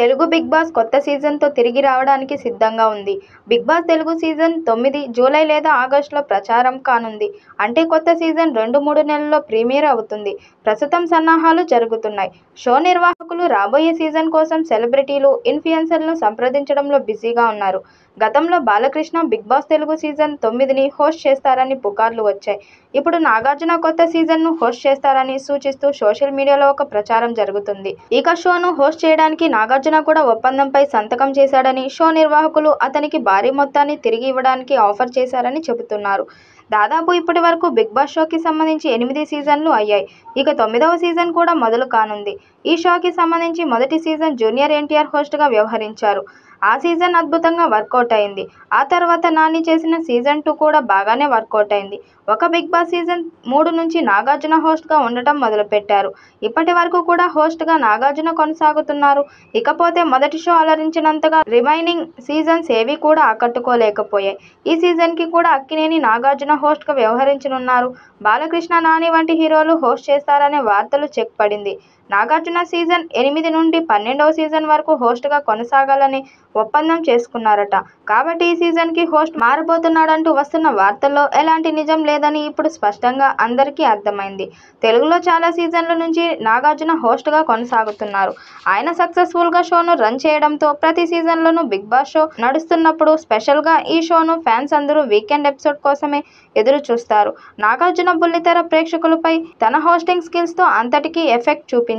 Telugu big boss కొత్త సీజన్తో తిరిగి రావడానికి సిద్ధంగా ఉంది. Big boss Telugu season 9 July లేదా ఆగస్టులో ప్రచారం కానుంది. అంటే కొత్త సీజన్ 2-3 నెలల్లో ప్రీమియర్ అవుతుంది. ప్రస్తుతం సన్నాహాలు జరుగుతున్నాయి. షో నిర్వాహకులు రాబోయే సీజన్ కోసం సెలబ్రిటీలు, ఇన్ఫ్లుయెన్సర్లను సంప్రదించడంలో బిజీగా ఉన్నారు. గతంలో Balakrishna big boss Telugu season 9ని హోస్ట్ చేస్తారని పుకార్లు వచ్చాయి. ఇప్పుడు నాగార్జున కొత్త సీజన్ను హోస్ట్ చేస్తారని సూచిస్తూ సోషల్ మీడియాలో ఒక ప్రచారం జరుగుతుంది. ఇక షోను హోస్ట్ చేయడానికి నాగార్జున కూడా ఒప్పందంపై సంతకం చేశాడని, షో నిర్వాహకులు అతనికి భారీ మొత్తాన్ని తిరిగి ఇవ్వడానికి ఆఫర్ చేశారని చెబుతున్నారు. దాదాపు ఇప్పటి వరకు బిగ్ బాస్ షోకి సంబంధించి 8 సీజన్లు అయ్యాయి. ఇక 9వ సీజన్ కూడా మొదలు కానుంది. ఈ షోకి సంబంధించి మొదటి సీజన్ జూనియర్ ఎన్టీఆర్ హోస్ట్గా వ్యవహరించారు. ఆ సీజన్ అద్భుతంగా వర్కౌట్ అయింది. ఆ తర్వాత నాని చేసిన సీజన్ 2 కూడా బాగానే వర్కౌట్ అయింది. ఒక బిగ్ బాస్ సీజన్ 3 నుంచి నాగార్జున హోస్ట్గా ఉండటం మొదలుపెట్టారు. ఇప్పటి వరకు కూడా హోస్ట్గా నాగార్జున కొనసాగుతున్నారు. ఇకపోతే మొదటి షో అలరించినంతగా రిమైనింగ్ సీజన్స్ ఏవీ కూడా ఆకట్టుకోలేకపోయాయి. ఈ సీజన్కి కూడా అక్కినేని నాగార్జున హోస్ట్గా వ్యవహరించనున్నారు. బాలకృష్ణ, నాని వంటి హీరోలు హోస్ట్ చేస్తారనే వార్తలు చెక్ పడింది. నాగార్జున సీజన్ 8 నుండి 12వ సీజన్ వరకు హోస్ట్గా కొనసాగాలని ఒప్పందం చేసుకున్నారట. కాబట్టి ఈ సీజన్కి హోస్ట్ మారబోతున్నాడంటూ వస్తున్న వార్తల్లో ఎలాంటి నిజం లేదని ఇప్పుడు స్పష్టంగా అందరికీ అర్థమైంది. తెలుగులో చాలా సీజన్ల నుంచి నాగార్జున హోస్ట్గా కొనసాగుతున్నారు. ఆయన సక్సెస్ఫుల్గా షోను రన్ చేయడంతో ప్రతి సీజన్లోనూ బిగ్ బాస్ షో నడుస్తున్నప్పుడు స్పెషల్గా ఈ షోను ఫ్యాన్స్ అందరూ వీకెండ్ ఎపిసోడ్ కోసమే ఎదురు చూస్తారు. నాగార్జున బుల్లితెర ప్రేక్షకులపై తన హోస్టింగ్ స్కిల్స్తో అంతటికీ ఎఫెక్ట్ చూపించారు.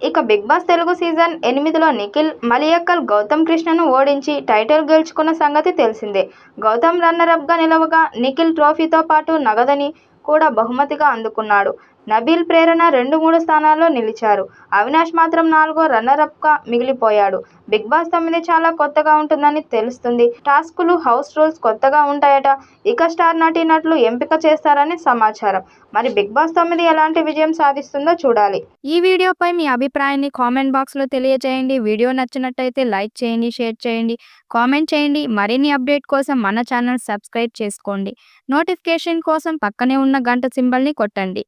ఇక బిగ్ బాస్ తెలుగు సీజన్ 8లో నిఖిల్, మలయాళం గౌతమ్ కృష్ణను ఓడించి టైటిల్ గెలుచుకున్న సంగతి తెలిసిందే. గౌతమ్ రన్నరప్గా నిలవగా నిఖిల్ ట్రోఫీతో పాటు నగదని కూడా బహుమతిగా అందుకున్నాడు. నబీల్, ప్రేరణ 2-3 స్థానాల్లో నిలిచారు. అవినాష్ మాత్రం 4వ రన్నరప్గా మిగిలిపోయాడు. బిగ్ బాస్ 9 చాలా కొత్తగా ఉంటుందని తెలుస్తుంది. టాస్కులు, హౌస్ రూల్స్ కొత్తగా ఉంటాయట. ఇక స్టార్ నటీనటులు ఎంపిక చేస్తారని సమాచారం. మరి బిగ్ బాస్ 9 ఎలాంటి విజయం సాధిస్తుందో చూడాలి. ఈ వీడియోపై మీ అభిప్రాయాన్ని కామెంట్ బాక్స్లో తెలియజేయండి. వీడియో నచ్చినట్టయితే లైక్ చేయండి, షేర్ చేయండి, కామెంట్ చేయండి. మరిన్ని అప్డేట్ కోసం మన ఛానల్ సబ్స్క్రైబ్ చేసుకోండి. నోటిఫికేషన్ కోసం పక్కనే ఉన్న గంట సింబల్ని కొట్టండి.